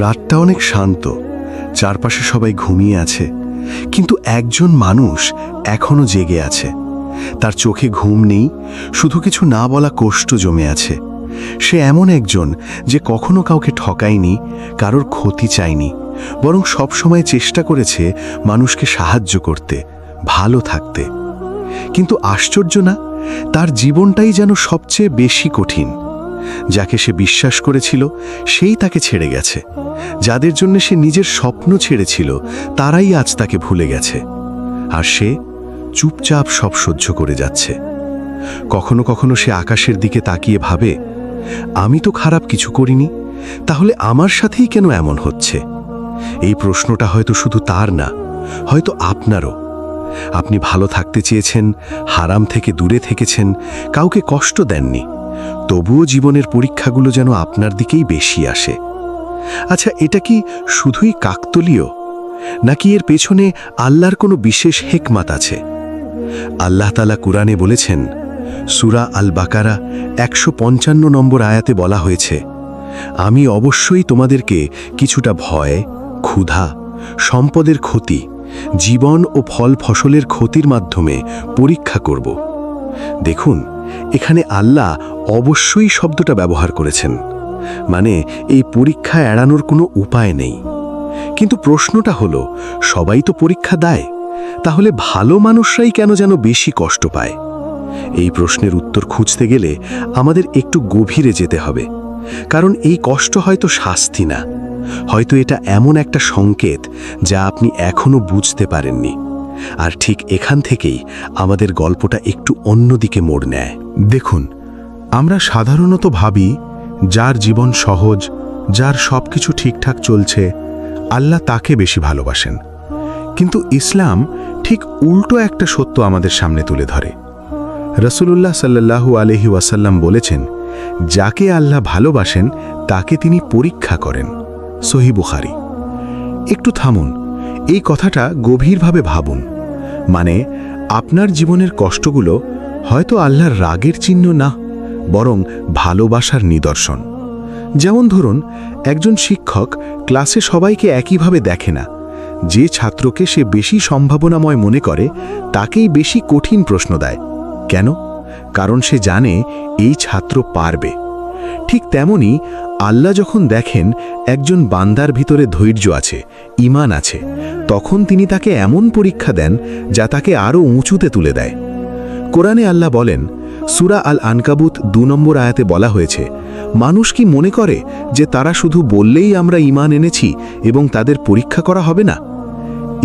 রাতটা অনেক শান্ত, চারপাশে সবাই ঘুমিয়ে আছে, কিন্তু একজন মানুষ এখনো জেগে আছে। তার চোখে ঘুম নেই, শুধু কিছু না বলা কষ্ট জমে আছে। সে এমন একজন যে কখনো কাউকে ঠকায়নি, কারোর ক্ষতি চায়নি, বরং সবসময় চেষ্টা করেছে মানুষকে সাহায্য করতে, ভালো থাকতে। কিন্তু আশ্চর্য না, তার জীবনটাই যেন সবচেয়ে বেশি কঠিন। যাকে সে বিশ্বাস করেছিল সেই তাকে ছেড়ে গেছে, যাদের জন্য সে নিজের স্বপ্ন ছেড়েছিল তারাই আজ তাকে ভুলে গেছে, আর সে চুপচাপ সব সহ্য করে যাচ্ছে। কখনো কখনো সে আকাশের দিকে তাকিয়ে ভাবে, আমি তো খারাপ কিছু করিনি, তাহলে আমার সাথেই কেন এমন হচ্ছে? এই প্রশ্নটা হয়তো শুধু তার না, হয়তো আপনারও। আপনি ভালো থাকতে চেয়েছেন, হারাম থেকে দূরে থেকেছেন, কাউকে কষ্ট দেননি, তবুও জীবনের পরীক্ষাগুলো যেন আপনার দিকেই বেশি আসে। আচ্ছা, এটা কি শুধুই কাকতলীয়, নাকি এর পেছনে আল্লাহর কোনো বিশেষ হিকমত আছে? আল্লাহ তাআলা কুরআনে বলেছেন, সূরা আল বাকারা 155 নম্বর আয়াতে বলা হয়েছে, আমি অবশ্যই তোমাদেরকে কিছুটা ভয়, ক্ষুধা, সম্পদের ক্ষতি, জীবন ও ফল ফসলের ক্ষতির মাধ্যমে পরীক্ষা করব। দেখুন, এখানে আল্লাহ অবশ্যই শব্দটা ব্যবহার করেছেন, মানে এই পরীক্ষা এড়ানোর কোনো উপায় নেই। কিন্তু প্রশ্নটা হলো, সবাই তো পরীক্ষা দেয়, তাহলে ভালো মানুষরাই কেন যেন বেশি কষ্ট পায়? এই প্রশ্নের উত্তর খুঁজতে গেলে আমাদের একটু গভীরে যেতে হবে, কারণ এই কষ্ট হয়তো শাস্তি না, হয়তো এটা এমন একটা সংকেত যা আপনি এখনো বুঝতে পারেননি। আর ঠিক এখান থেকেই আমাদের গল্পটা একটু অন্যদিকে মোড় নেয়। দেখুন, আমরা সাধারণত ভাবি যার জীবন সহজ, যার সবকিছু ঠিকঠাক চলছে, আল্লাহ তাকে বেশি ভালোবাসেন। কিন্তু ইসলাম ঠিক উল্টো একটা সত্য আমাদের সামনে তুলে ধরে। রাসূলুল্লাহ সাল্লাল্লাহু আলাইহি ওয়াসাল্লাম বলেছেন, যাকে আল্লাহ ভালোবাসেন তাকে তিনি পরীক্ষা করেন। সহিহ বুখারী। একটু থামুন, এই কথাটা গভীরভাবে ভাবুন। মানে, আপনার জীবনের কষ্টগুলো হয়তো আল্লাহর রাগের চিহ্ন না, বরং ভালোবাসার নিদর্শন। যেমন ধরুন, একজন শিক্ষক ক্লাসে সবাইকে একইভাবে দেখে না। যে ছাত্রকে সে বেশি সম্ভাবনাময় মনে করে তাকেই বেশি কঠিন প্রশ্ন দেয়। কেন? কারণ সে জানে এই ছাত্র পারবে। ঠিক তেমনি আল্লাহ যখন দেখেন একজন বান্দার ভিতরে ধৈর্য আছে, ঈমান আছে, তখন তিনি তাকে এমন পরীক্ষা দেন যা তাকে আরও উঁচুতে তুলে দেয়। কোরআনে আল্লাহ বলেন, সূরা আল আনকাবুত 2 নম্বর আয়াতে বলা হয়েছে, মানুষ কি মনে করে যে তারা শুধু বললেই আমরা ঈমান এনেছি এবং তাদের পরীক্ষা করা হবে না?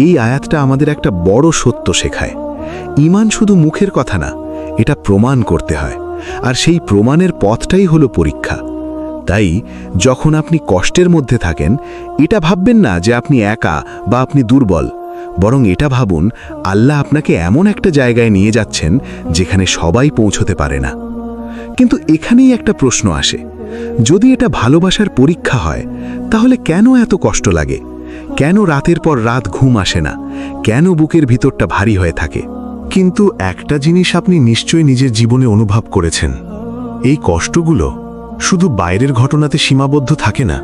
এই আয়াতটা আমাদের একটা বড় সত্য শেখায়। ঈমান শুধু মুখের কথা না, এটা প্রমাণ করতে হয়, আর সেই প্রমাণের পথটাই হলো পরীক্ষা। তাই যখন আপনি কষ্টের মধ্যে থাকেন, এটা ভাববেন না যে আপনি একা বা আপনি দুর্বল, বরং এটা ভাবুন আল্লাহ আপনাকে এমন একটা জায়গায় নিয়ে যাচ্ছেন যেখানে সবাই পৌঁছতে পারে না। কিন্তু এখানেই একটা প্রশ্ন আসে, যদি এটা ভালোবাসার পরীক্ষা হয়, তাহলে কেন এত কষ্ট লাগে? কেন রাতের পর রাত ঘুম আসে না? কেন বুকের ভিতরটা ভারী হয়ে থাকে? কিন্তু একটা জিনিস আপনি নিশ্চয়ই নিজের জীবনে অনুভব করেছেন, এই কষ্টগুলো শুধু বাইরের ঘটনাতে সীমাবদ্ধ থাকে না,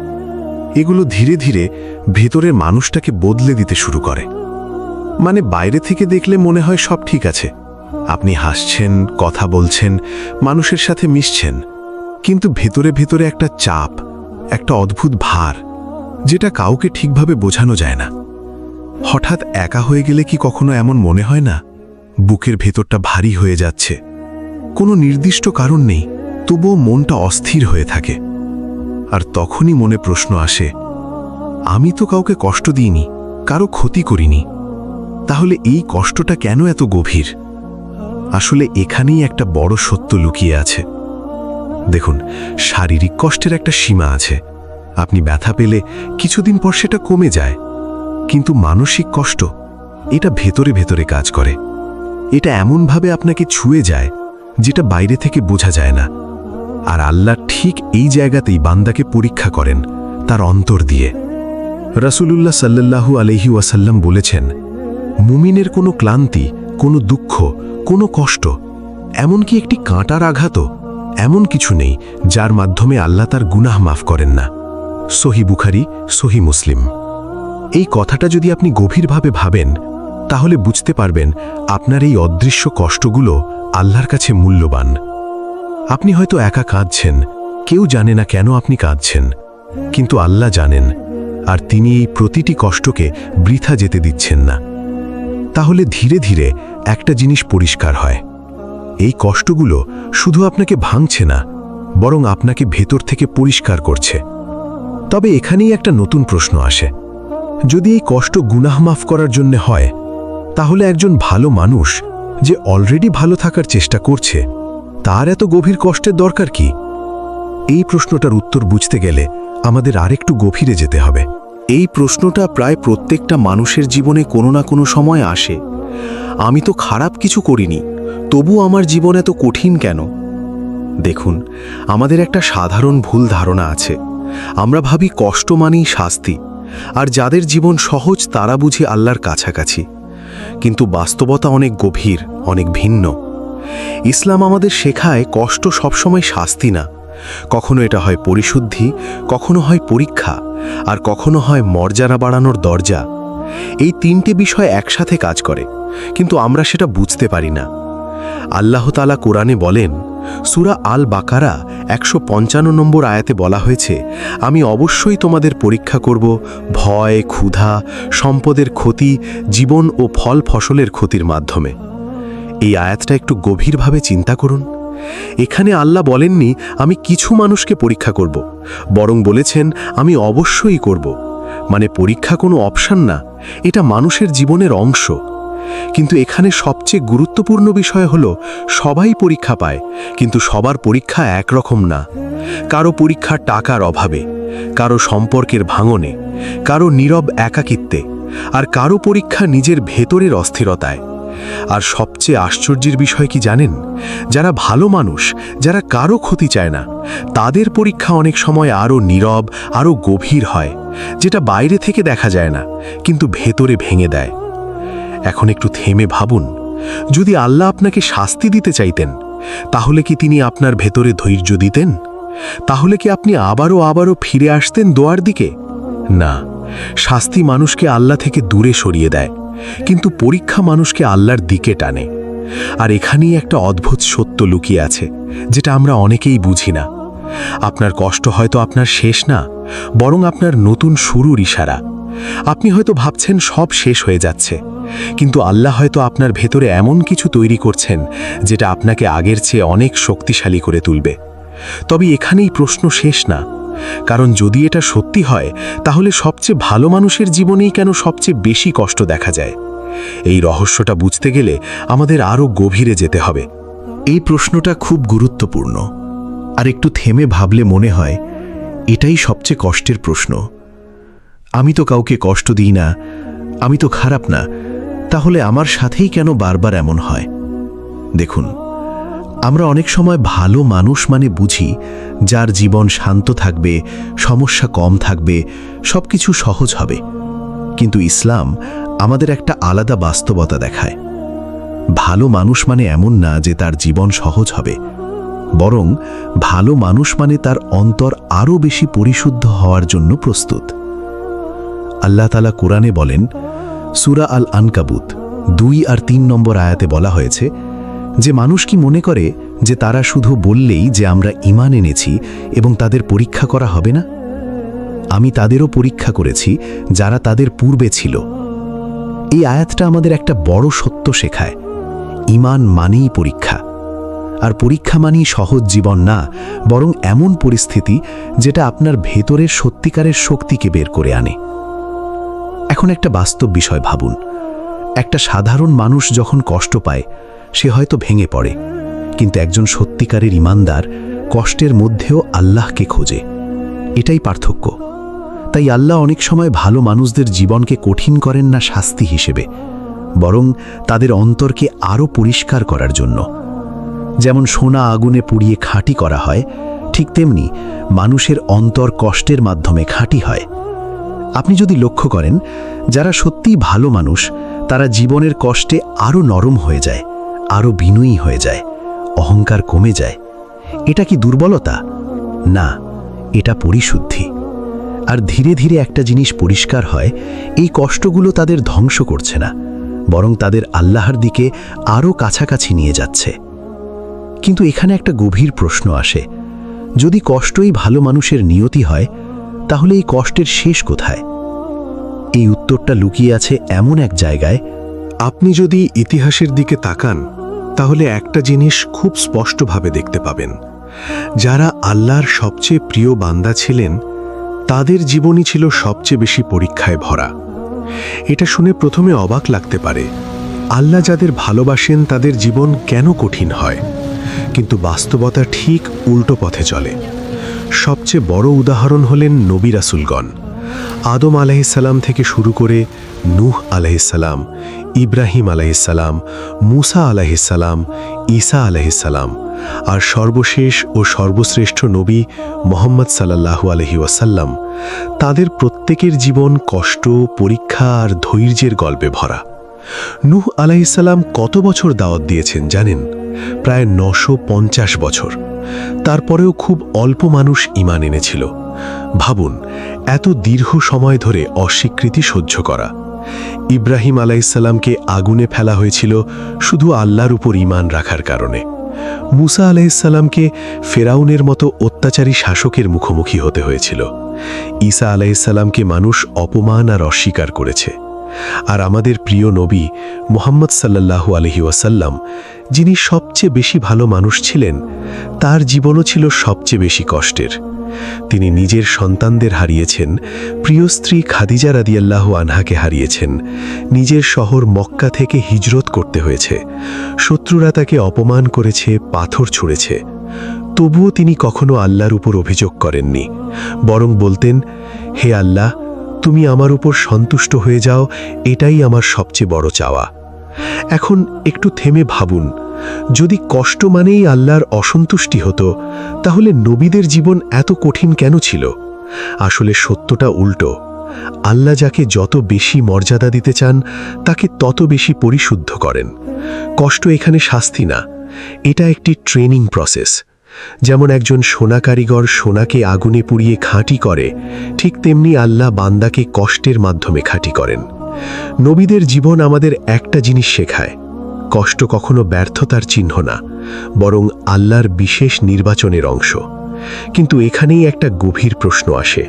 এগুলো ধীরে ধীরে ভেতরের মানুষটাকে বদলে দিতে শুরু করে। মানে, বাইরে থেকে দেখলে মনে হয় সব ঠিক আছে, আপনি হাসছেন, কথা বলছেন, মানুষের সাথে মিশছেন, কিন্তু ভেতরে ভেতরে একটা চাপ, একটা অদ্ভুত ভার, যেটা কাউকে ঠিকভাবে বোঝানো যায় না। হঠাৎ একা হয়ে গেলে কি কখনো এমন মনে হয় না, বুকের ভেতরটা ভারী হয়ে যাচ্ছে? কোনো নির্দিষ্ট কারণ নেই, তবুও মনটা অস্থির হয়ে থাকে। আর তখনই মনে প্রশ্ন আসে, আমি তো কাউকে কষ্ট দিইনি, কারো ক্ষতি করিনি, তাহলে এই কষ্টটা কেন এত গভীর? আসলে এখানেই একটা বড় সত্য লুকিয়ে আছে। দেখুন, শারীরিক কষ্টের একটা সীমা আছে, আপনি ব্যথা পেলে কিছুদিন পর সেটা কমে যায়, কিন্তু মানসিক কষ্ট, এটা ভেতরে ভেতরে কাজ করে। এটা এমনভাবে আপনাকে ছুঁয়ে যায় যেটা বাইরে থেকে বোঝা যায় না। আর আল্লাহ ঠিক এই জায়গাতেই বান্দাকে পরীক্ষা করেন, তার অন্তর দিয়ে। রাসূলুল্লাহ সাল্লাল্লাহু আলাইহি ওয়াসাল্লাম বলেছেন, মুমিনের কোনো ক্লান্তি, কোনো দুঃখ, কোনো কষ্ট, এমনকি একটি কাঁটার আঘাতও, এমন কিছু নেই যার মাধ্যমে আল্লাহ তার গুনাহ মাফ করেন না। সহি বুখারী, সহি মুসলিম। এই কথাটা যদি আপনি গভীরভাবে ভাবেন তাহলে বুঝতে পারবেন আপনার এই অদৃশ্য কষ্টগুলো আল্লাহর কাছে মূল্যবান। আপনি হয়তো একা কাঁদছেন, কেউ জানে না কেন আপনি কাঁদছেন, কিন্তু আল্লাহ জানেন, আর তিনি এই প্রতিটি কষ্টকে বৃথা যেতে দিচ্ছেন না। তাহলে ধীরে ধীরে একটা জিনিস পরিষ্কার হয়, এই কষ্টগুলো শুধু আপনাকে ভাঙছে না, বরং আপনাকে ভেতর থেকে পরিষ্কার করছে। তবে এখানেই একটা নতুন প্রশ্ন আসে, যদি এই কষ্ট গুনাহ মাফ করার জন্য হয়, তাহলে একজন ভালো মানুষ যে অলরেডি ভালো থাকার চেষ্টা করছে, তার এত গভীর কষ্টের দরকার কি? এই প্রশ্নটার উত্তর বুঝতে গেলে আমাদের আরেকটু গভীরে যেতে হবে। এই প্রশ্নটা প্রায় প্রত্যেকটা মানুষের জীবনে কোনো না কোনো সময় আসে। আমি তো খারাপ কিছু করিনি, তবু আমার জীবন এত কঠিন কেন? দেখুন, আমাদের একটা সাধারণ ভুল ধারণা আছে। আমরা ভাবি কষ্ট মানেই শাস্তি, আর যাদের জীবন সহজ তারা বুঝি আল্লাহর কাছাকাছি। কিন্তু বাস্তবতা অনেক গভীর, অনেক ভিন্ন। ইসলাম আমাদের শেখায় কষ্ট সবসময় শাস্তি না। কখনো এটা হয় পরিশুদ্ধি, কখনো হয় পরীক্ষা, আর কখনো হয় মর্যাদা বাড়ানোর দরজা। এই তিনটে বিষয় একসাথে কাজ করে, কিন্তু আমরা সেটা বুঝতে পারি না। আল্লাহ তাআলা কোরআনে বলেন, সূরা আল বাকারা 155 নম্বর আয়াতে বলা হয়েছে, আমি অবশ্যই তোমাদের পরীক্ষা করব ভয়, ক্ষুধা, সম্পদের ক্ষতি, জীবন ও ফল ফসলের ক্ষতির মাধ্যমে। এই আয়াতটা একটু গভীরভাবে চিন্তা করুন। এখানে আল্লাহ বলেননি আমি কিছু মানুষকে পরীক্ষা করব, বরং বলেছেন আমি অবশ্যই করব। মানে পরীক্ষা কোনো অপশন না, এটা মানুষের জীবনের অংশ। কিন্তু এখানে সবচেয়ে গুরুত্বপূর্ণ বিষয় হলো, সবাই পরীক্ষা পায়, কিন্তু সবার পরীক্ষা একরকম না। কারো পরীক্ষা টাকার অভাবে, কারো সম্পর্কের ভাঙনে, কারো নীরব একাকিত্বে, আর কারো পরীক্ষা নিজের ভেতরের অস্থিরতায়। আর সবচেয়ে আশ্চর্যের বিষয় কি জানেন? যারা ভালো মানুষ, যারা কারো ক্ষতি চায় না, তাদের পরীক্ষা অনেক সময় আরও নীরব, আরও গভীর হয়, যেটা বাইরে থেকে দেখা যায় না, কিন্তু ভেতরে ভেঙে দেয়। এখন একটু থেমে ভাবুন, যদি আল্লাহ আপনাকে শাস্তি দিতে চাইতেন, তাহলে কি তিনি আপনার ভেতরে ধৈর্য দিতেন? তাহলে কি আপনি আবারও ফিরে আসতেন দোয়ার দিকে? না, শাস্তি মানুষকে আল্লাহ থেকে দূরে সরিয়ে দেয়, কিন্তু পরীক্ষা মানুষকে আল্লাহর দিকে টানে। আর এখানেই একটা অদ্ভুত সত্য লুকিয়ে আছে, যেটা আমরা অনেকেই বুঝি না। আপনার কষ্ট হয়তো আপনার শেষ না, বরং আপনার নতুন শুরুর ইশারা। আপনি হয়তো ভাবছেন সব শেষ হয়ে যাচ্ছে, কিন্তু আল্লাহ হয়তো আপনার ভেতরে এমন কিছু তৈরি করছেন, যেটা আপনাকে আগের চেয়ে অনেক শক্তিশালী করে তুলবে। তবে এখানেই প্রশ্ন শেষ না, কারণ যদি এটা সত্যি হয়, তাহলে সবচেয়ে ভালো মানুষের জীবনেই কেন সবচেয়ে বেশি কষ্ট দেখা যায়? এই রহস্যটা বুঝতে গেলে আমাদের আরও গভীরে যেতে হবে। এই প্রশ্নটা খুব গুরুত্বপূর্ণ, আর একটু থেমে ভাবলে মনে হয় এটাই সবচেয়ে কষ্টের প্রশ্ন। আমি তো কাউকে কষ্ট দিই না, আমি তো খারাপ না, তাহলে আমার সাথেই কেন বারবার এমন হয়? দেখুন, আমরা অনেক সময় ভালো মানুষ মানে বুঝি যার জীবন শান্ত থাকবে, সমস্যা কম থাকবে, সবকিছু সহজ হবে। কিন্তু ইসলাম আমাদের একটা আলাদা বাস্তবতা দেখায়। ভালো মানুষ মানে এমন না যে তার জীবন সহজ হবে, বরং ভালো মানুষ মানে তার অন্তর আরও বেশি পরিশুদ্ধ হওয়ার জন্য প্রস্তুত। আল্লাহ তাআলা কোরআনে বলেন, সূরা আল আনকাবুত 2 আর 3 নম্বর আয়াতে বলা হয়েছে, যে মানুষ কি মনে করে যে তারা শুধু বললেই যে আমরা ঈমান এনেছি এবং তাদের পরীক্ষা করা হবে না? আমি তাদেরও পরীক্ষা করেছি যারা তাদের পূর্বে ছিল। এই আয়াতটা আমাদের একটা বড় সত্য শেখায়, ঈমান মানেই পরীক্ষা। আর পরীক্ষা মানেই সহজ জীবন না, বরং এমন পরিস্থিতি যেটা আপনার ভেতরের সত্যিকারের শক্তিকে বের করে আনে। এখন একটা বাস্তব বিষয় ভাবুন, একটা সাধারণ মানুষ যখন কষ্ট পায়, সে হয়তো ভেঙে পড়ে, কিন্তু একজন সত্যিকারের ঈমানদার কষ্টের মধ্যেও আল্লাহকে খোঁজে। এটাই পার্থক্য। তাই আল্লাহ অনেক সময় ভালো মানুষদের জীবনকে কঠিন করেন না শাস্তি হিসেবে, বরং তাদের অন্তরকে আরও পরিষ্কার করার জন্য। যেমন সোনা আগুনে পুড়িয়ে খাঁটি করা হয়, ঠিক তেমনি মানুষের অন্তর কষ্টের মাধ্যমে খাঁটি হয়। আপনি যদি লক্ষ্য করেন, যারা সত্যিই ভালো মানুষ, তারা জীবনের কষ্টে আরও নরম হয়ে যায়, আরও বিনয়ী হয়ে যায়, অহংকার কমে যায়। এটা কি দুর্বলতা? না, এটা পরিশুদ্ধি। আর ধীরে ধীরে একটা জিনিস পরিষ্কার হয়, এই কষ্টগুলো তাদের ধ্বংস করছে না, বরং তাদের আল্লাহর দিকে আরও কাছাকাছি নিয়ে যাচ্ছে। কিন্তু এখানে একটা গভীর প্রশ্ন আসে, যদি কষ্টই ভালো মানুষের নিয়তি হয়, তাহলে এই কষ্টের শেষ কোথায়? এই উত্তরটা লুকিয়ে আছে এমন এক জায়গায়। আপনি যদি ইতিহাসের দিকে তাকান, তাহলে একটা জিনিস খুব স্পষ্টভাবে দেখতে পাবেন। যারা আল্লাহর সবচেয়ে প্রিয় বান্দা ছিলেন, তাদের জীবনই ছিল সবচেয়ে বেশি পরীক্ষায় ভরা। এটা শুনে প্রথমে অবাক লাগতে পারে, আল্লাহ যাদের ভালোবাসেন তাদের জীবন কেন কঠিন হয়? কিন্তু বাস্তবতা ঠিক উল্টো পথে চলে। সবচেয়ে বড় উদাহরণ হলেন নবী রাসূলগণ। আদম আলাইহিসসালাম থেকে শুরু করে নূহ আলাইহিসসালাম, ইব্রাহিম আলাইহিসসালাম, মুসা আলাইহিসসালাম, ঈসা আলাইহিসসালাম, আর সর্বশেষ ও সর্বশ্রেষ্ঠ নবী মুহাম্মদ সাল্লাল্লাহু আলাইহি ওয়াসাল্লাম, তাদের প্রত্যেকের জীবন কষ্ট, পরীক্ষা আর ধৈর্যের গল্পে ভরা। নূহ আলাইহিসসালাম কত বছর দাওয়াত দিয়েছেন জানেন? প্রায় 950 বছর। তারপরেও খুব অল্প মানুষ ঈমান এনেছিল। ভাবুন, এত দীর্ঘ সময় ধরে অস্বীকৃতি সহ্য করা। ইব্রাহিম আলাইহিসসালামকে আগুনে ফেলা হয়েছিল শুধু আল্লাহর উপর ঈমান রাখার কারণে। মুসা আলাইহিসসালামকে ফেরাউনের মতো অত্যাচারী শাসকের মুখোমুখি হতে হয়েছিল। ঈসা আলাইহিসসালামকে মানুষ অপমান আর অস্বীকার করেছে। আর আমাদের প্রিয় নবী মুহাম্মদ সাল্লাল্লাহু আলাইহি ওয়াসাল্লাম, যিনি সবচেয়ে বেশি ভালো মানুষ ছিলেন, তার জীবনও ছিল সবচেয়ে বেশি কষ্টের। তিনি নিজের সন্তানদের হারিয়েছেন, প্রিয় স্ত্রী খাদিজা রাদিয়াল্লাহু আনহাকে হারিয়েছেন, নিজের শহর মক্কা থেকে হিজরত করতে হয়েছে, শত্রুরা তাকে অপমান করেছে, পাথর ছুঁড়েছে। তবুও তিনি কখনো আল্লাহর উপর অভিযোগ করেননি, বরং বলতেন, হে আল্লাহ, তুমি আমার উপর সন্তুষ্ট হয়ে যাও, এটাই আমার সবচেয়ে বড় চাওয়া। এখন একটু থেমে ভাবুন, যদি কষ্ট মানেই আল্লাহর অসন্তুষ্টি হতো, তাহলে নবীদের জীবন এত কঠিন কেন ছিল? আসলে সত্যটা উল্টো। আল্লাহ যাকে যত বেশি মর্যাদা দিতে চান, তাকে তত বেশি পরিশুদ্ধ করেন। কষ্ট এখানে শাস্তি না, এটা একটি ট্রেনিং প্রসেস। যেমন একজন সোনা কারিগর সোনাকে আগুনে পুড়িয়ে খাঁটি করে, ঠিক তেমনি আল্লাহ বান্দাকে কষ্টের মাধ্যমে খাঁটি করেন। নবীদের জীবন আমাদের একটা জিনিস শেখায়, কষ্ট কখনো ব্যর্থতার চিহ্ন না, বরং আল্লাহর বিশেষ নির্বাচনের অংশ। কিন্তু এখানেই একটা গভীর প্রশ্ন আসে,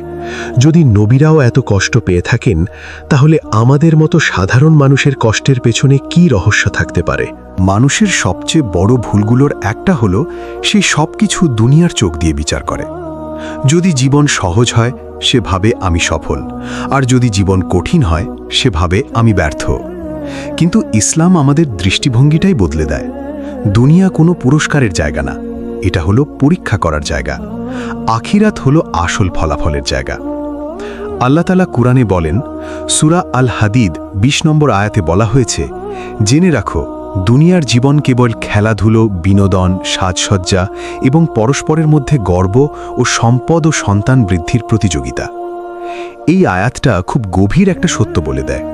যদি নবীরাও এত কষ্ট পেয়ে থাকেন, তাহলে আমাদের মতো সাধারণ মানুষের কষ্টের পেছনে কি রহস্য থাকতে পারে? মানুষের সবচেয়ে বড় ভুলগুলোর একটা হলো সে সবকিছু দুনিয়ার চোখ দিয়ে বিচার করে। যদি জীবন সহজ হয়, সে ভাবে আমি সফল, আর যদি জীবন কঠিন হয়, সে ভাবে আমি ব্যর্থ। কিন্তু ইসলাম আমাদের দৃষ্টিভঙ্গিটাই বদলে দেয়। দুনিয়া কোনো পুরস্কারের জায়গা না, এটা হলো পরীক্ষা করার জায়গা। আখিরাত হলো আসল ফলাফলের জায়গা। আল্লাহ তাআলা কুরআনে বলেন, সূরা আল হাদিদ 20 নম্বর আয়াতে বলা হয়েছে, জেনে রাখো, দুনিয়ার জীবন কেবল খেলাধুলো, বিনোদন, সাজসজ্জা এবং পরস্পরের মধ্যে গর্ব ও সম্পদ ও সন্তান বৃদ্ধির প্রতিযোগিতা। এই আয়াতটা খুব গভীর একটা সত্য বলে দেয়।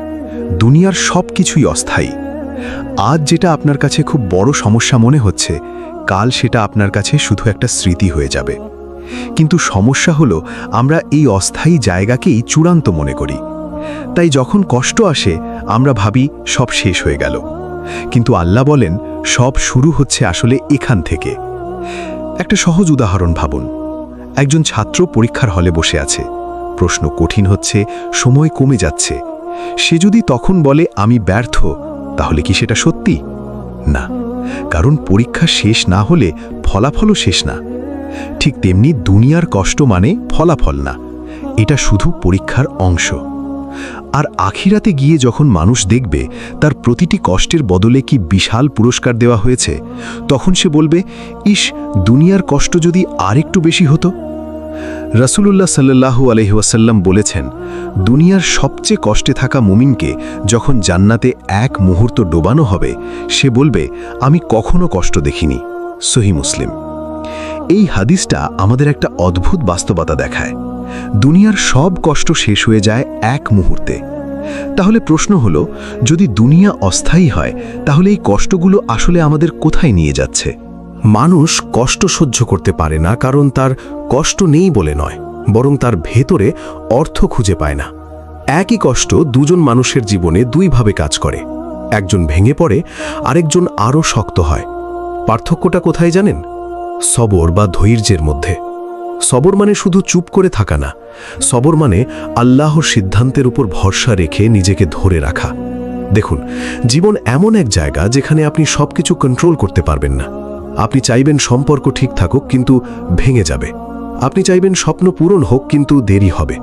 দুনিয়ার সব কিছুই অস্থায়ী। আজ যেটা আপনার কাছে খুব বড় সমস্যা মনে হচ্ছে, কাল সেটা আপনার কাছে শুধু একটা স্মৃতি হয়ে যাবে। কিন্তু সমস্যা হলো, আমরা এই অস্থায়ী জায়গাকেই চূড়ান্ত মনে করি। তাই যখন কষ্ট আসে, আমরা ভাবি সব শেষ হয়ে গেল। কিন্তু আল্লাহ বলেন, সব শুরু হচ্ছে আসলে এখান থেকে। একটা সহজ উদাহরণ ভাবুন। একজন ছাত্র পরীক্ষার হলে বসে আছে, প্রশ্ন কঠিন হচ্ছে, সময় কমে যাচ্ছে। সে যদি তখন বলে আমি ব্যর্থ, তাহলে কি সেটা সত্যি? না, কারণ পরীক্ষা শেষ না হলে ফলাফলও শেষ না। ঠিক তেমনি দুনিয়ার কষ্ট মানে ফলাফল না, এটা শুধু পরীক্ষার অংশ। আর আখিরাতে গিয়ে যখন মানুষ দেখবে তার প্রতিটি কষ্টের বদলে কি বিশাল পুরস্কার দেওয়া হয়েছে, তখন সে বলবে, ইস, দুনিয়ার কষ্ট যদি আরেকটু বেশি হতো। রাসূলুল্লাহ সাল্লাল্লাহু আলাইহি ওয়াসাল্লাম বলেছেন, দুনিয়ার সবচেয়ে কষ্টে থাকা মুমিনকে যখন জান্নাতে এক মুহূর্ত ডোবানো হবে, সে বলবে, আমি কখনো কষ্ট দেখিনি। সহিহ মুসলিম। এই হাদিসটা আমাদের একটা অদ্ভুত বাস্তবতা দেখায়। দুনিয়ার সব কষ্ট শেষ হয়ে যায় এক মুহূর্তে। তাহলে প্রশ্ন হলো, যদি দুনিয়া অস্থায়ী হয়, তাহলে এই কষ্টগুলো আসলে আমাদের কোথায় নিয়ে যাচ্ছে? মানুষ কষ্ট সহ্য করতে পারে না কারণ তার কষ্ট নেই বলে নয়, বরং তার ভেতরে অর্থ খুঁজে পায় না। একই কষ্ট দুজন মানুষের জীবনে দুইভাবে কাজ করে, একজন ভেঙে পড়ে, আরেকজন আরও শক্ত হয়। পার্থক্যটা কোথায় জানেন? সবর বা ধৈর্যের মধ্যে। সবর মানে শুধু চুপ করে থাকা না, সবর মানে আল্লাহর সিদ্ধান্তের উপর ভরসা রেখে নিজেকে ধরে রাখা। দেখুন, জীবন এমন এক জায়গা যেখানে আপনি সবকিছু কন্ট্রোল করতে পারবেন না। আপনি চাইবেন সম্পর্ক ঠিক থাকুক, কিন্তু ভেঙে যাবে। আপনি চাইবেন স্বপ্ন পূরণ হোক, কিন্তু দেরি হবে।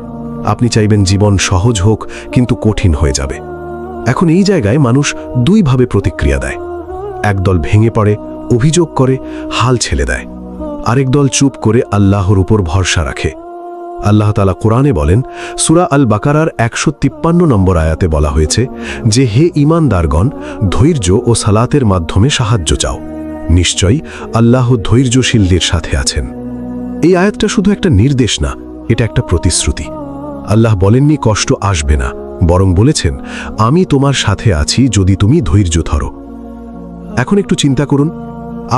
আপনি চাইবেন জীবন সহজ হোক, কিন্তু কঠিন হয়ে যাবে। এখন এই জায়গায় মানুষ দুইভাবে প্রতিক্রিয়া দেয়। একদল ভেঙে পড়ে, অভিযোগ করে, হাল ছেড়ে দেয়। আরেক দল চুপ করে আল্লাহর উপর ভরসা রাখে। আল্লাহ তাআলা কোরআনে বলেন, সূরা আল বাকারার 153 নম্বর আয়াতে বলা হয়েছে যে, হে ঈমানদারগণ, ধৈর্য ও সালাতের মাধ্যমে সাহায্য চাও। নিশ্চয়ই আল্লাহ ধৈর্যশীলদের সাথে আছেন। এই আয়াতটা শুধু একটা নির্দেশ না, এটা একটা প্রতিশ্রুতি। আল্লাহ বলেননি কষ্ট আসবে না, বরং বলেছেন, আমি তোমার সাথে আছি যদি তুমি ধৈর্য ধরো। এখন একটু চিন্তা করুন,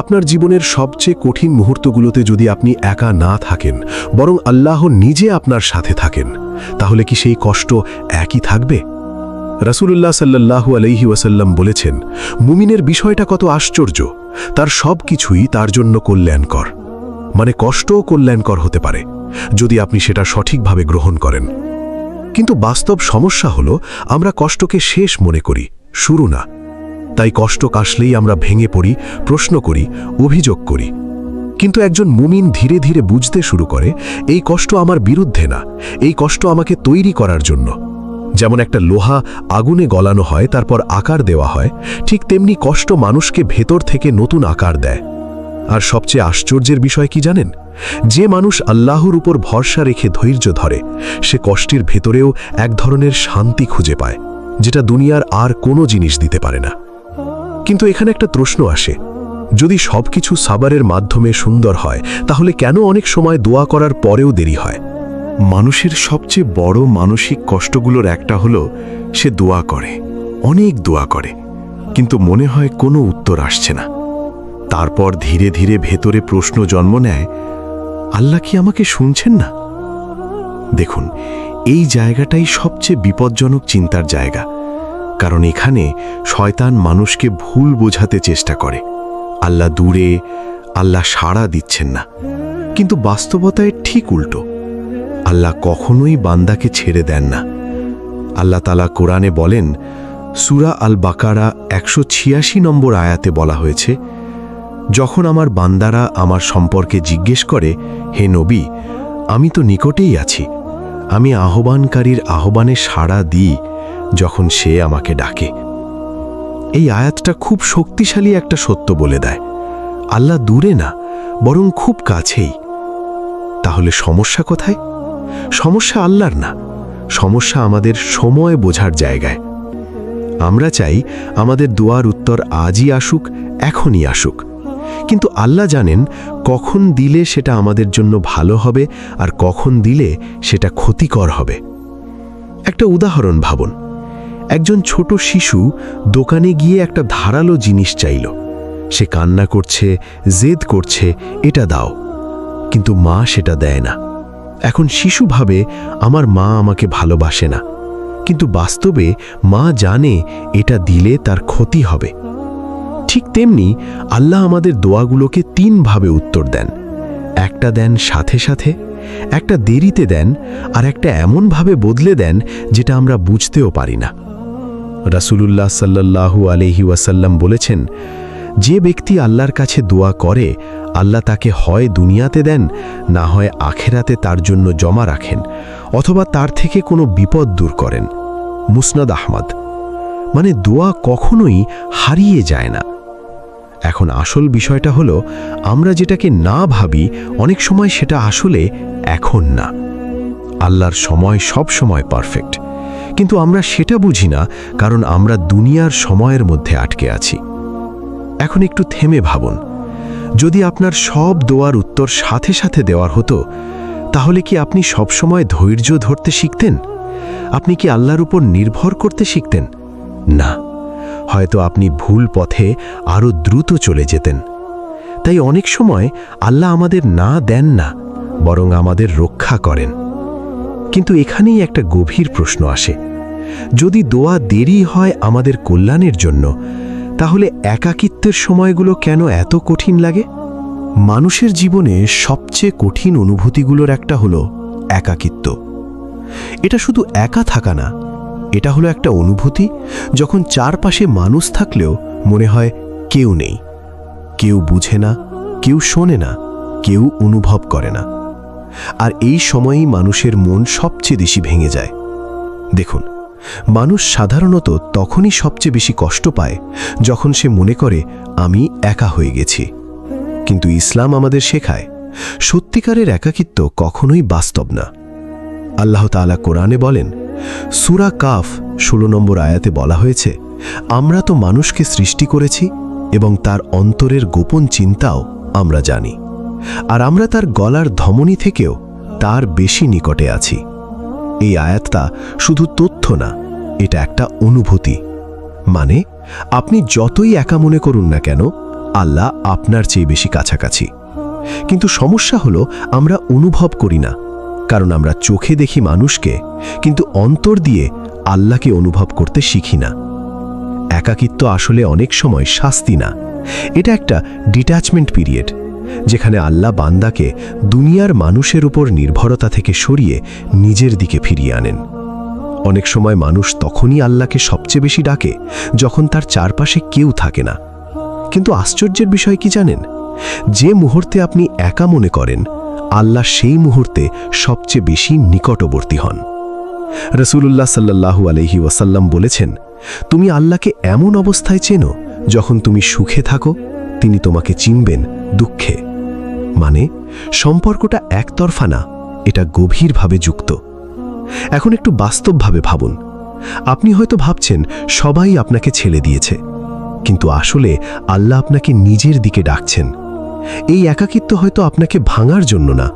আপনার জীবনের সবচেয়ে কঠিন মুহূর্তগুলোতে যদি আপনি একা না থাকেন, বরং আল্লাহ নিজে আপনার সাথে থাকেন, তাহলে কি সেই কষ্ট একই থাকবে? রাসূলুল্লাহ সাল্লাল্লাহু আলাইহি ওয়াসাল্লাম বলেছেন, মুমিনের বিষয়টা কত আশ্চর্য, তার সব কিছুই তার জন্য কল্যাণকর। মানে কষ্টও কল্যাণকর হতে পারে যদি আপনি সেটা সঠিকভাবে গ্রহণ করেন। কিন্তু বাস্তব সমস্যা হলো, আমরা কষ্টকে শেষ মনে করি, শুরু না। তাই কষ্ট আসলেই আমরা ভেঙে পড়ি, প্রশ্ন করি, অভিযোগ করি। কিন্তু একজন মুমিন ধীরে ধীরে বুঝতে শুরু করে, এই কষ্ট আমার বিরুদ্ধে না, এই কষ্ট আমাকে তৈরি করার জন্য। যেমন একটা লোহা আগুনে গলানো হয়, তারপর আকার দেওয়া হয়, ঠিক তেমনি কষ্ট মানুষকে ভেতর থেকে নতুন আকার দেয়। আর সবচেয়ে আশ্চর্যের বিষয় কি জানেন? যে মানুষ আল্লাহর উপর ভরসা রেখে ধৈর্য ধরে, সে কষ্টের ভেতরেও এক ধরনের শান্তি খুঁজে পায়, যেটা দুনিয়ার আর কোনো জিনিস দিতে পারে না। কিন্তু এখানে একটা প্রশ্ন আসে, যদি সবকিছু সাবরের মাধ্যমে সুন্দর হয়, তাহলে কেন অনেক সময় দোয়া করার পরেও দেরি হয়? মানুষের সবচেয়ে বড় মানসিক কষ্টগুলোর একটা হলো, সে দোয়া করে, অনেক দোয়া করে, কিন্তু মনে হয় কোনো উত্তর আসছে না। তারপর ধীরে ধীরে ভেতরে প্রশ্ন জন্ম নেয়, আল্লাহ কি আমাকে শুনছেন না? দেখুন, এই জায়গাটাই সবচেয়ে বিপজ্জনক চিন্তার জায়গা, কারণ এখানে শয়তান মানুষকে ভুল বোঝাতে চেষ্টা করে। আল্লাহ দূরে, আল্লাহ সাড়া দিচ্ছেন না, কিন্তু বাস্তবতায় ঠিক উল্টো। আল্লাহ কখনোই বান্দাকে ছেড়ে দেন না। আল্লাহ তাআলা কোরআনে বলেন, সূরা আল বাকারা 186 নম্বর আয়াতে বলা হয়েছে, যখন আমার বান্দারা আমার সম্পর্কে জিজ্ঞেস করে, হে নবী, আমি তো নিকটেই আছি, আমি আহ্বানকারীর আহ্বানে সাড়া দিই যখন সে আমাকে ডাকে। এই আয়াতটা খুব শক্তিশালী একটা সত্য বলে দেয়, আল্লাহ দূরে না, বরং খুব কাছেই। তাহলে সমস্যা কোথায়? সমস্যা আল্লাহর না, সমস্যা আমাদের সময় বোঝার জায়গায়। আমরা চাই আমাদের দোয়ার উত্তর আজই আসুক, এখনই আসুক, কিন্তু আল্লাহ জানেন কখন দিলে সেটা আমাদের জন্য ভালো হবে আর কখন দিলে সেটা ক্ষতিকর হবে। একটা উদাহরণ ভাবুন, একজন ছোট শিশু দোকানে গিয়ে একটা ধারালো জিনিস চাইল। সে কান্না করছে, জেদ করছে, এটা দাও, কিন্তু মা সেটা দেয় না। এখন শিশু ভাবে, আমার মা আমাকে ভালোবাসে না, কিন্তু বাস্তবে মা জানে এটা দিলে তার ক্ষতি হবে। ঠিক তেমনি আল্লাহ আমাদের দোয়াগুলোকে 3 ভাবে উত্তর দেন। একটা দেন সাথে সাথে, একটা দেরিতে দেন, আর একটা এমনভাবে বদলে দেন যেটা আমরা বুঝতেও পারি না। রাসূলুল্লাহ সাল্লাল্লাহু আলাইহি ওয়াসাল্লাম বলেছেন, যে ব্যক্তি আল্লাহর কাছে দোয়া করে, আল্লাহ তাকে হয় দুনিয়াতে দেন, না হয় আখেরাতে তার জন্য জমা রাখেন, অথবা তার থেকে কোনো বিপদ দূর করেন। মুসনাদ আহমদ। মানে দোয়া কখনোই হারিয়ে যায় না। এখন আসল বিষয়টা হলো, আমরা যেটাকে না ভাবি, অনেক সময় সেটা আসলে এখন না। আল্লাহর সময় সব সময় পারফেক্ট, কিন্তু আমরা সেটা বুঝি না, কারণ আমরা দুনিয়ার সময়ের মধ্যে আটকে আছি। এখন একটু থেমে ভাবুন, যদি আপনার সব দোয়ার উত্তর সাথে সাথে দেওয়ার হতো, তাহলে কি আপনি সবসময় ধৈর্য ধরতে শিখতেন? আপনি কি আল্লাহর উপর নির্ভর করতে শিখতেন? না, হয়তো আপনি ভুল পথে আরও দ্রুত চলে যেতেন। তাই অনেক সময় আল্লাহ আমাদের না দেন না, বরং আমাদের রক্ষা করেন। কিন্তু এখানেই একটা গভীর প্রশ্ন আসে, যদি দোয়া দেরি হয় আমাদের কল্যাণের জন্য, তাহলে একাকিত্বের সময়গুলো কেন এত কঠিন লাগে? মানুষের জীবনে সবচেয়ে কঠিন অনুভূতিগুলোর একটা হলো একাকিত্ব। এটা শুধু একা থাকা না, এটা হলো একটা অনুভূতি যখন চারপাশে মানুষ থাকলেও মনে হয় কেউ নেই, কেউ বুঝে না, কেউ শোনে না, কেউ অনুভব করে না। আর এই সময়েই মানুষের মন সবচেয়ে বেশি ভেঙে যায়। দেখুন, মানুষ সাধারণত তখনই সবচেয়ে বেশি কষ্ট পায় যখন সে মনে করে আমি একা হয়ে গেছি। কিন্তু ইসলাম আমাদের শেখায় সত্যিকারের একাকিত্ব কখনোই বাস্তব না। আল্লাহ তাআলা কোরআনে বলেন, সূরা কাফ 16 নম্বর আয়াতে বলা হয়েছে, আমরা তো মানুষকে সৃষ্টি করেছি এবং তার অন্তরের গোপন চিন্তাও আমরা জানি, আর আমরা তার গলার ধমনী থেকেও তার বেশি নিকটে আছি। এই আয়াতটা শুধু তথ্য না, এটা একটা অনুভূতি। মানে আপনি যতই একা মনে করুন না কেন, আল্লাহ আপনার চেয়ে বেশি কাছাকাছি। কিন্তু সমস্যা হলো আমরা অনুভব করি না, কারণ আমরা চোখে দেখি মানুষকে, কিন্তু অন্তর দিয়ে আল্লাহকে অনুভব করতে শিখি না। একাকিত্ব আসলে অনেক সময় শাস্তি না, এটা একটা ডিট্যাচমেন্ট পিরিয়ড, যেখানে আল্লাহ বান্দাকে দুনিয়ার মানুষের উপর নির্ভরতা থেকে সরিয়ে নিজের দিকে ফিরিয়ে আনেন। অনেক সময় মানুষ তখনই আল্লাহকে সবচেয়ে বেশি ডাকে যখন তার চারপাশে কেউ থাকে না। কিন্তু আশ্চর্যের বিষয় কি জানেন? যে মুহূর্তে আপনি একা মনে করেন, আল্লাহ সেই মুহূর্তে সবচেয়ে বেশি নিকটবর্তী হন। রাসূলুল্লাহ সাল্লাল্লাহু আলাইহি ওয়াসাল্লাম বলেছেন, তুমি আল্লাহকে এমন অবস্থায় চেনো যখন তুমি সুখে থাকো, তিনি তোমাকে চিনবেন দুঃখে। মানে সম্পর্কটা একতরফা না, এটা গভীরভাবে যুক্ত। এখন একটু বাস্তবভাবে ভাবুন। আপনি হয়তো ভাবছেন সবাই আপনাকে ছেড়ে দিয়েছে, কিন্তু আসলে আল্লাহ আপনাকে নিজের দিকে ডাকছেন। এই একাকিত্ব হয়তো আপনাকে ভাঙার জন্য না,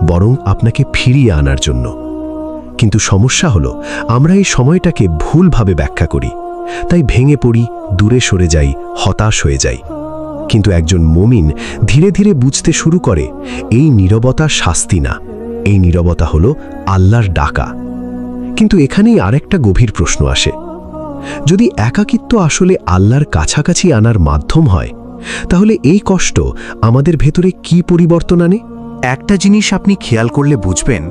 বরং আপনাকে ফিরিয়ে আনার জন্য। কিন্তু সমস্যা হলো আমরা এই সময়টাকে ভুলভাবে ব্যাখ্যা করি, তাই ভেঙে পড়ি, দূরে সরে যাই, হতাশ হয়ে যাই। কিন্তু একজন মুমিন ধীরে ধীরে বুঝতে শুরু করে, এই নীরবতা শাস্তি না, এই নীরবতা হলো আল্লাহর ডাকা। কিন্তু এখানেই আরেকটা গভীর প্রশ্ন আসে, যদি একাকিত্ব আসলে আল্লাহর কাছাকাছি আনার মাধ্যম হয়, তাহলে এই কষ্ট আমাদের ভেতরে কি পরিবর্তন আনে? একটা জিনিস আপনি খেয়াল করলে বুঝবেন,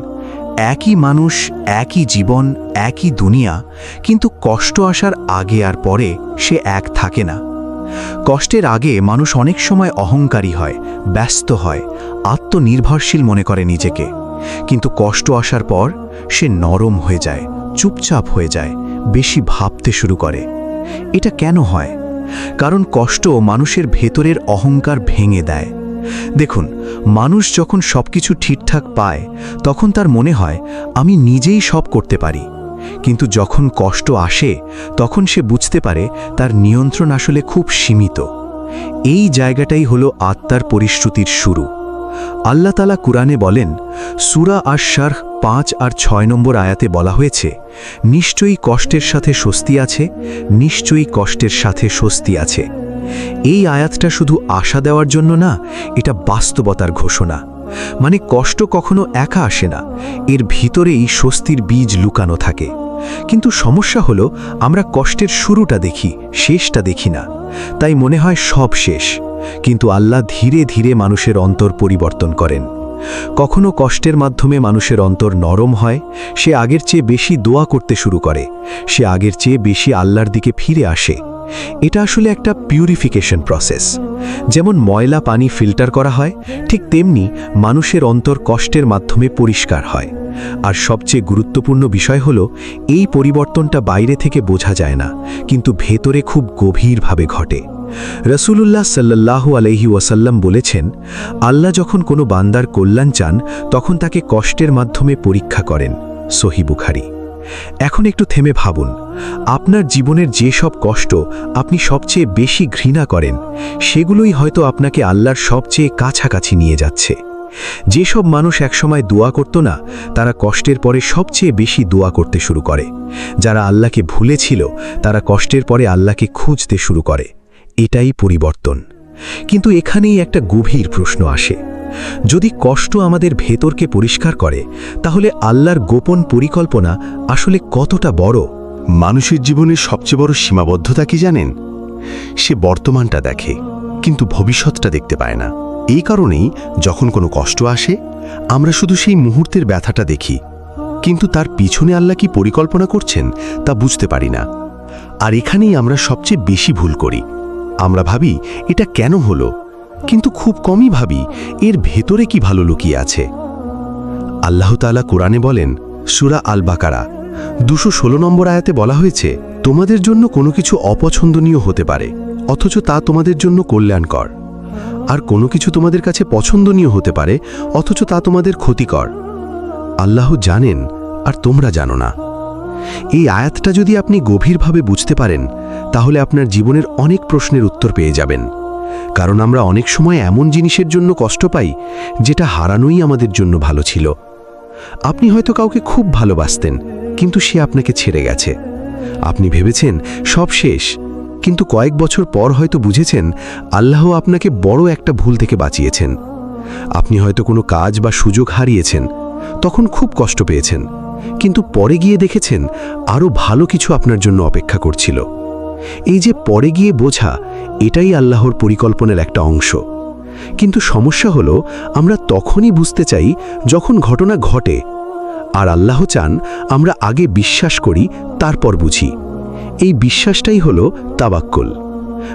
একই মানুষ, একই জীবন, একই দুনিয়া, কিন্তু কষ্ট আসার আগে আর পরে সে এক থাকে না। কষ্টের আগে মানুষ অনেক সময় অহংকারী হয়, ব্যস্ত হয়, আত্মনির্ভরশীল মনে করে নিজেকে। কিন্তু কষ্ট আসার পর সে নরম হয়ে যায়, চুপচাপ হয়ে যায়, বেশি ভাবতে শুরু করে। এটা কেন হয়? কারণ কষ্ট মানুষের ভেতরের অহংকার ভেঙে দেয়। দেখুন, মানুষ যখন সবকিছু ঠিকঠাক পায়, তখন তার মনে হয় আমি নিজেই সব করতে পারি। কিন্তু যখন কষ্ট আসে, তখন সে বুঝতে পারে তার নিয়ন্ত্রণ আসলে খুব সীমিত। এই জায়গাটাই হলো আত্মার পরিশ্রুতির শুরু। আল্লাহ তাআলা কুরআনে বলেন, সূরা আশ-শারহ 5 আর 6 নম্বর আয়াতে বলা হয়েছে, নিশ্চয়ই কষ্টের সাথে স্বস্তি আছে, নিশ্চয়ই কষ্টের সাথে স্বস্তি আছে। এই আয়াতটা শুধু আশা দেওয়ার জন্য না, এটা বাস্তবতার ঘোষণা। মানে কষ্ট কখনো একা আসে না, এর ভিতরেই স্বস্তির বীজ লুকানো থাকে। কিন্তু সমস্যা হলো আমরা কষ্টের শুরুটা দেখি, শেষটা দেখি না। তাই মনে হয় সব শেষ। কিন্তু আল্লাহ ধীরে ধীরে মানুষের অন্তর পরিবর্তন করেন। কখনো কষ্টের মাধ্যমে মানুষের অন্তর নরম হয়, সে আগের চেয়ে বেশি দোয়া করতে শুরু করে, সে আগের চেয়ে বেশি আল্লাহর দিকে ফিরে আসে। এটা আসলে একটা পিউরিফিকেশন প্রসেস। যেমন ময়লা পানি ফিল্টার করা হয়, ঠিক তেমনি মানুষের অন্তর কষ্টের মাধ্যমে পরিষ্কার হয়। আর সবচেয়ে গুরুত্বপূর্ণ বিষয় হলো, এই পরিবর্তনটা বাইরে থেকে বোঝা যায় না, কিন্তু ভেতরে খুব গভীরভাবে ঘটে। রাসূলুল্লাহ সাল্লাল্লাহু আলাইহি ওয়াসাল্লাম বলেছেন, আল্লাহ যখন কোনো বান্দার কল্যাণ চান, তখন তাকে কষ্টের মাধ্যমে পরীক্ষা করেন। সহিহ বুখারী। এখন একটু থেমে ভাবুন, আপনার জীবনের যে সব কষ্ট আপনি সবচেয়ে বেশি ঘৃণা করেন, সেগুলোই হয়তো আপনাকে আল্লাহর সবচেয়ে কাছাকাছি নিয়ে যাচ্ছে। যেসব মানুষ একসময় দোয়া করত না, তারা কষ্টের পরে সবচেয়ে বেশি দোয়া করতে শুরু করে। যারা আল্লাহকে ভুলেছিল, তারা কষ্টের পরে আল্লাহকে খুঁজতে শুরু করে। এটাই পরিবর্তন। কিন্তু এখানেই একটা গভীর প্রশ্ন আসে, যদি কষ্ট আমাদের ভেতরকে পরিষ্কার করে তাহলে আল্লাহর গোপন পরিকল্পনা আসলে কতটা বড়। মানুষের জীবনের সবচেয়ে বড় সীমাবদ্ধতা কি জানেন? সে বর্তমানটা দেখে, কিন্তু ভবিষ্যৎটা দেখতে পায় না। এই কারণেই যখন কোনো কষ্ট আসে, আমরা শুধু সেই মুহূর্তের ব্যথাটা দেখি, কিন্তু তার পিছনে আল্লাহ কি পরিকল্পনা করছেন তা বুঝতে পারি না। আর এখানেই আমরা সবচেয়ে বেশি ভুল করি। আমরা ভাবি এটা কেন হলো, কিন্তু খুব কমই ভাবি এর ভেতরে কি ভালো লুকিয়ে আছে। আল্লাহ তাআলা কোরআনে বলেন, সূরা আল বাকারা 216 নম্বর আয়াতে বলা হয়েছে, তোমাদের জন্য কোনো কিছু অপছন্দনীয় হতে পারে, অথচ তা তোমাদের জন্য কল্যাণকর। আর কোনো কিছু তোমাদের কাছে পছন্দনীয় হতে পারে, অথচ তা তোমাদের ক্ষতিকর। আল্লাহ জানেন আর তোমরা জানো না। এই আয়াতটা যদি আপনি গভীরভাবে বুঝতে পারেন, তাহলে আপনার জীবনের অনেক প্রশ্নের উত্তর পেয়ে যাবেন। কারণ আমরা অনেক সময় এমন জিনিসের জন্য কষ্ট পাই যেটা হারানোই আমাদের জন্য ভালো ছিল। আপনি হয়তো কাউকে খুব ভালোবাসতেন, কিন্তু সে আপনাকে ছেড়ে গেছে। আপনি ভেবেছেন সব শেষ, কিন্তু কয়েক বছর পর হয়তো বুঝেছেন আল্লাহ আপনাকে বড় একটা ভুল থেকে বাঁচিয়েছেন। আপনি হয়তো কোনো কাজ বা সুযোগ হারিয়েছেন, তখন খুব কষ্ট পেয়েছেন, কিন্তু পরে গিয়ে দেখেছেন আরও ভালো কিছু আপনার জন্য অপেক্ষা করছিল। এই যে পরে গিয়ে বোঝা, এটাই আল্লাহর পরিকল্পনার একটা অংশ। কিন্তু সমস্যা হলো আমরা তখনই বুঝতে চাই যখন ঘটনা ঘটে, আর আল্লাহ চান আমরা আগে বিশ্বাস করি, তারপর বুঝি। এই বিশ্বাসটাই হলো তাওয়াক্কুল।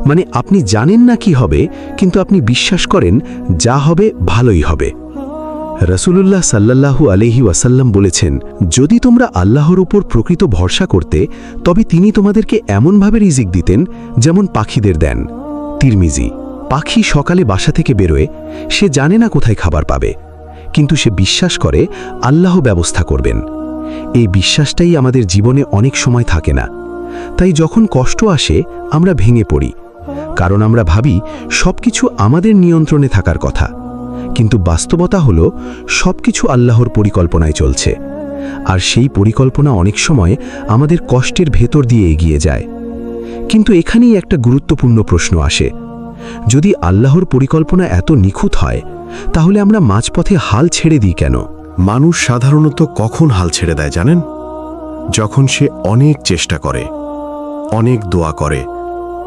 মানে আপনি জানেন না কি হবে, কিন্তু আপনি বিশ্বাস করেন যা হবে ভালোই হবে। রাসূলুল্লাহ সাল্লাল্লাহু আলাইহি ওয়াসাল্লাম বলেছেন, যদি তোমরা আল্লাহর উপর প্রকৃত ভরসা করতে, তবে তিনি তোমাদেরকে এমনভাবে রিজিক দিতেন যেমন পাখিদের দেন। তিরমিজি। পাখি সকালে বাসা থেকে বেরোয়, সে জানে না কোথায় খাবার পাবে, কিন্তু সে বিশ্বাস করে আল্লাহ ব্যবস্থা করবেন। এই বিশ্বাসটাই আমাদের জীবনে অনেক সময় থাকে না। তাই যখন কষ্ট আসে আমরা ভেঙে পড়ি, কারণ আমরা ভাবি সবকিছু আমাদের নিয়ন্ত্রণে থাকার কথা। কিন্তু বাস্তবতা হলো সবকিছু আল্লাহর পরিকল্পনায় চলছে, আর সেই পরিকল্পনা অনেক সময় আমাদের কষ্টের ভেতর দিয়ে এগিয়ে যায়। কিন্তু এখানেই একটা গুরুত্বপূর্ণ প্রশ্ন আসে, যদি আল্লাহর পরিকল্পনা এত নিখুঁত হয়, তাহলে আমরা মাঝপথে হাল ছেড়ে দিই কেন? মানুষ সাধারণত কখন হাল ছেড়ে দেয় জানেন? যখন সে অনেক চেষ্টা করে, অনেক দোয়া করে,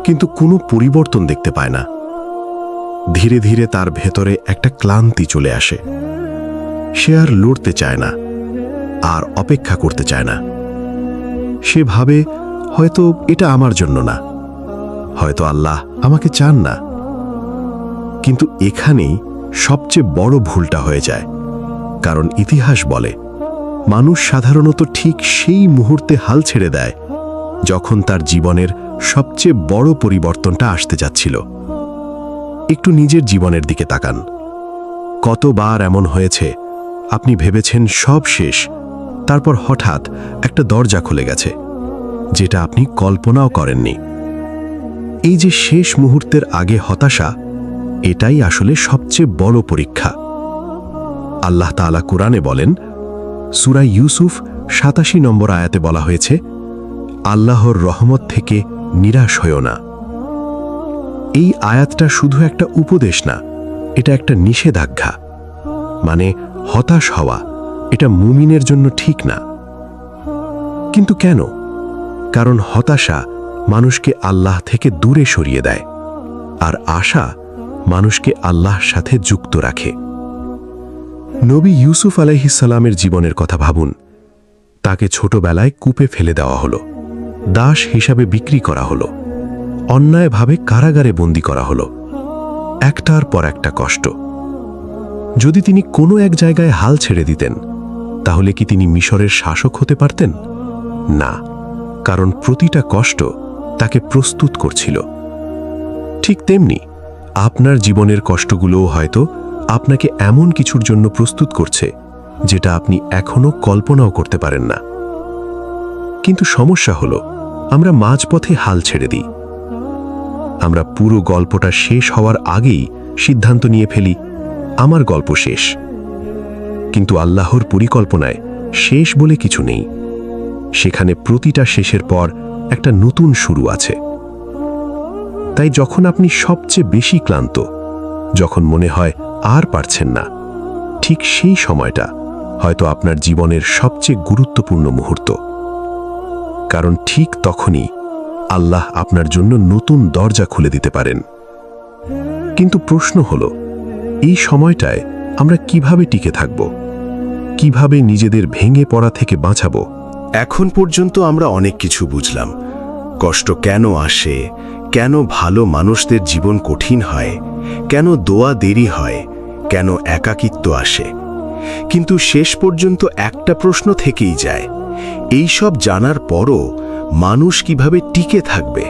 কিন্তু কোনো পরিবর্তন দেখতে পায় না। ধীরে ধীরে তার ভেতরে একটা ক্লান্তি চলে আসে। সে আর লড়তে চায় না, আর অপেক্ষা করতে চায় না। সে ভাবে হয়তো এটা আমার জন্য না, হয়তো আল্লাহ আমাকে চান না। কিন্তু এখানেই সবচেয়ে বড় ভুলটা হয়ে যায়, কারণ ইতিহাস বলে মানুষ সাধারণত ঠিক সেই মুহূর্তে হাল ছেড়ে দেয় যখন তার জীবনের সবচেয়ে বড় পরিবর্তনটা আসতে যাচ্ছিল। একটু নিজের জীবনের দিকে তাকান। কতবার এমন হয়েছে আপনি ভেবেছেন সব শেষ, তারপর হঠাৎ একটা দরজা খুলে গেছে যেটা আপনি কল্পনাও করেননি। এই যে শেষ মুহূর্তের আগে হতাশা, এটাই আসলে সবচেয়ে বড় পরীক্ষা। আল্লাহ তাআলা কুরআনে বলেন, সূরা ইউসুফ ৮৭ নম্বর আয়াতে বলা হয়েছে, আল্লাহর রহমত থেকে নিরাশ হয়ো না। এই আয়াতটা শুধু একটা উপদেশ না, এটা একটা নিষেধাজ্ঞা। মানে হতাশ হওয়া এটা মুমিনের জন্য ঠিক না। কিন্তু কেন? কারণ হতাশা মানুষকে আল্লাহ থেকে দূরে সরিয়ে দেয়, আর আশা মানুষকে আল্লাহর সাথে যুক্ত রাখে। নবী ইউসুফ আলাইহিস সালামের জীবনের কথা ভাবুন। তাকে ছোটবেলায় কূপে ফেলে দেওয়া হলো, দাস হিসাবে বিক্রি করা হলো, অন্যায়ভাবে কারাগারে বন্দী করা হলো। একটার পর একটা কষ্ট। যদি তিনি কোনো এক জায়গায় হাল ছেড়ে দিতেন, তাহলে কি তিনি মিশরের শাসক হতে পারতেন? না, কারণ প্রতিটা কষ্ট তাকে প্রস্তুত করছিল। ঠিক তেমনি আপনার জীবনের কষ্টগুলোও হয়তো আপনাকে এমন কিছুর জন্য প্রস্তুত করছে যেটা আপনি এখনো কল্পনাও করতে পারেন না। কিন্তু সমস্যা হলো আমরা মাঝপথে হাল ছেড়ে দিই। আমরা পুরো গল্পটা শেষ হওয়ার আগেই সিদ্ধান্ত নিয়ে ফেলি, আমার গল্প শেষ। কিন্তু আল্লাহর পরিকল্পনায় শেষ বলে কিছু নেই। সেখানে প্রতিটা শেষের পর একটা নতুন শুরু আছে। তাই যখন আপনি সবচেয়ে বেশি ক্লান্ত, যখন মনে হয় আর পারছেন না, ঠিক সেই সময়টা হয়তো আপনার জীবনের সবচেয়ে গুরুত্বপূর্ণ মুহূর্ত। কারণ ঠিক তখনই আল্লাহ আপনার জন্য নতুন দরজা খুলে দিতে পারেন। কিন্তু প্রশ্ন হলো, এই সময়টায় আমরা কিভাবে টিকে থাকব? কিভাবে নিজেদের ভেঙে পড়া থেকে বাঁচাবো? এখন পর্যন্ত আমরা অনেক কিছু বুঝলাম। কষ্ট কেন আসে, কেন ভালো মানুষদের জীবন কঠিন হয়, কেন দোয়া দেরি হয়, কেন একাকিত্ব আসে। কিন্তু শেষ পর্যন্ত একটা প্রশ্ন থেকেই যায়, এই সব জানার পরও মানুষ কিভাবে টিকে থাকবে?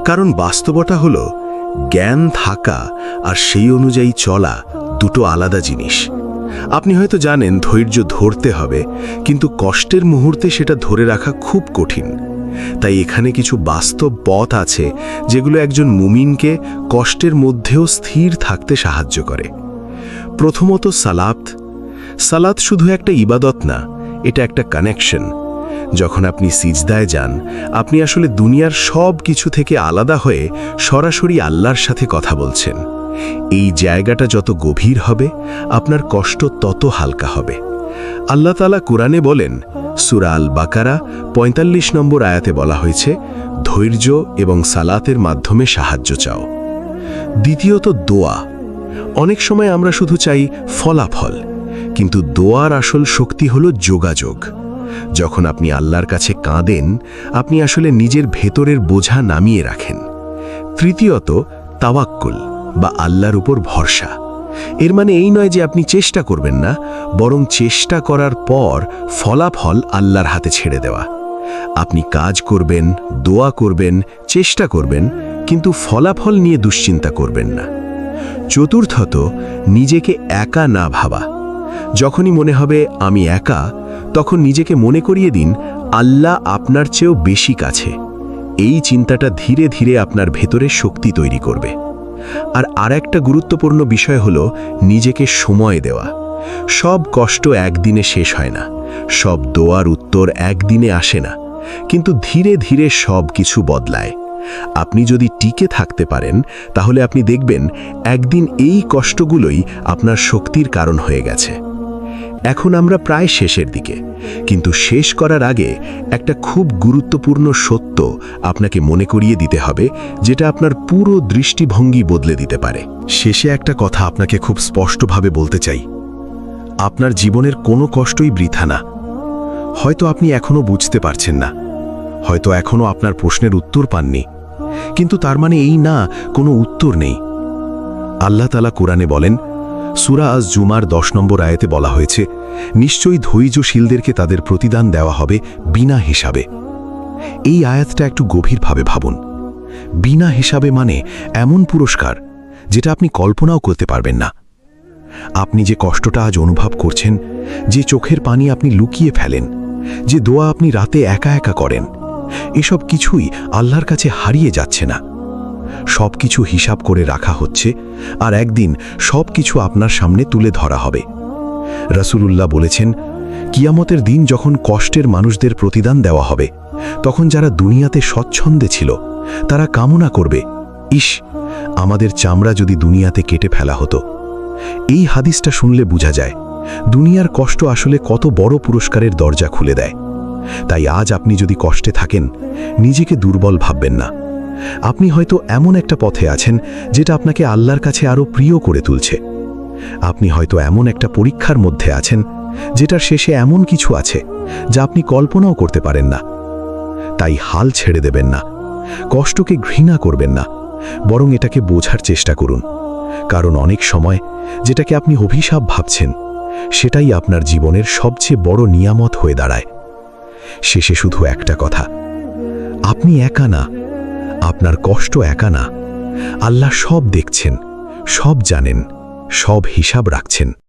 কারণ বাস্তবতা হলো, জ্ঞান থাকা আর সেই অনুযায়ী চলা দুটো আলাদা জিনিস। আপনি হয়তো জানেন ধৈর্য ধরতে হবে, কিন্তু কষ্টের মুহূর্তে সেটা ধরে রাখা খুব কঠিন। তাই এখানে কিছু বাস্তব পথ আছে যেগুলো একজন মুমিনকে কষ্টের মধ্যেও স্থির থাকতে সাহায্য করে। প্রথমত সালাত শুধু একটা ইবাদত না, এটা একটা কানেকশন। যখন আপনি সিজদায় যান, আপনি আসলে দুনিয়ার সব কিছু থেকে আলাদা হয়ে সরাসরি আল্লাহর সাথে কথা বলছেন। এই জায়গাটা যত গভীর হবে, আপনার কষ্ট তত হালকা হবে। আল্লাহ তাআলা কুরআনে বলেন, সূরা আল বাকারা ৪৫ নম্বর আয়াতে বলা হয়েছে, ধৈর্য এবং সালাতের মাধ্যমে সাহায্য চাও। দ্বিতীয়ত দোয়া। অনেক সময় আমরা শুধু চাই ফলাফল, কিন্তু দোয়ার আসল শক্তি হলো যোগাযোগ। যখন আপনি আল্লাহর কাছে কাঁদেন, আপনি আসলে নিজের ভেতরের বোঝা নামিয়ে রাখেন। তৃতীয়ত তাওয়াক্কুল বা আল্লাহর উপর ভরসা। এর মানে এই নয় যে আপনি চেষ্টা করবেন না, বরং চেষ্টা করার পর ফলাফল আল্লাহর হাতে ছেড়ে দেওয়া। আপনি কাজ করবেন, দোয়া করবেন, চেষ্টা করবেন, কিন্তু ফলাফল নিয়ে দুশ্চিন্তা করবেন না। চতুর্থত নিজেকে একা না ভাবা। যখনই মনে হবে আমি একা, তখন নিজেকে মনে করিয়ে দিন আল্লাহ আপনার চেয়েও বেশি কাছে। এই চিন্তাটা ধীরে ধীরে আপনার ভেতরে শক্তি তৈরি করবে। আর আরেকটা গুরুত্বপূর্ণ বিষয় হলো নিজেকে সময় দেওয়া। সব কষ্ট একদিনে শেষ হয় না, সব দোয়ার উত্তর একদিনে আসে না, কিন্তু ধীরে ধীরে সব কিছু বদলায়। আপনি যদি টিকে থাকতে পারেন, তাহলে আপনি দেখবেন একদিন এই কষ্টগুলোই আপনার শক্তির কারণ হয়ে গেছে। এখন আমরা প্রায় শেষের দিকে, কিন্তু শেষ করার আগে একটা খুব গুরুত্বপূর্ণ সত্য আপনাকে মনে করিয়ে দিতে হবে, যেটা আপনার পুরো দৃষ্টিভঙ্গি বদলে দিতে পারে। শেষে একটা কথা আপনাকে খুব স্পষ্টভাবে বলতে চাই, আপনার জীবনের কোনো কষ্টই বৃথা না। হয়তো আপনি এখনো বুঝতে পারছেন না, হয়তো এখনো আপনার প্রশ্নের উত্তর পাননি, কিন্তু তার মানে এই না কোনো উত্তর নেই। আল্লাহ তাআলা কুরআনে বলেন, সূরা আজ জুমার 10 নম্বর আয়াতে বলা হয়েছে, নিশ্চয়ই ধৈর্যশীলদেরকে তাদের প্রতিদান দেওয়া হবে বিনা হিসাবে। এই আয়াতটা একটু গভীরভাবে ভাবুন। বিনা হিসাবে মানে এমন পুরস্কার যেটা আপনি কল্পনাও করতে পারবেন না। আপনি যে কষ্টটা আজ অনুভব করছেন, যে চোখের পানি আপনি লুকিয়ে ফেলেন, যে দোয়া আপনি রাতে একা একা করেন, এসব কিছুই আল্লাহর কাছে হারিয়ে যাচ্ছে না। সব কিছু হিসাব করে রাখা হচ্ছে, আর একদিন সব কিছু আপনার সামনে তুলে ধরা হবে। রাসূলুল্লাহ বলেছেন, কিয়ামতের দিন যখন কষ্টের মানুষদের প্রতিদান দেওয়া হবে, তখন যারা দুনিয়াতে স্বচ্ছন্দে ছিল তারা কামনা করবে, ইস, আমাদের চামড়া যদি দুনিয়াতে কেটে ফেলা হতো। এই হাদিসটা শুনলে বোঝা যায় দুনিয়ার কষ্ট আসলে কত বড় পুরস্কারের দরজা খুলে দেয়। তাই আজ আপনি যদি কষ্টে থাকেন, নিজেকে দুর্বল ভাববেন না। আপনি হয়তো এমন একটা পথে আছেন যেটা আপনাকে আল্লাহর কাছে আরও প্রিয় করে তুলছে। আপনি হয়তো এমন একটা পরীক্ষার মধ্যে আছেন যেটার শেষে এমন কিছু আছে যা আপনি কল্পনাও করতে পারেন না। তাই হাল ছেড়ে দেবেন না, কষ্টকে ঘৃণা করবেন না, বরং এটাকে বোঝার চেষ্টা করুন। কারণ অনেক সময় যেটাকে আপনি অভিশাপ ভাবছেন, সেটাই আপনার জীবনের সবচেয়ে বড় নিয়ামত হয়ে দাঁড়ায়। শেষে শুধু একটা কথা, আপনি একা না, আপনার কষ্ট একা না। আল্লাহ সব দেখছেন, সব জানেন, সব হিসাব রাখছেন।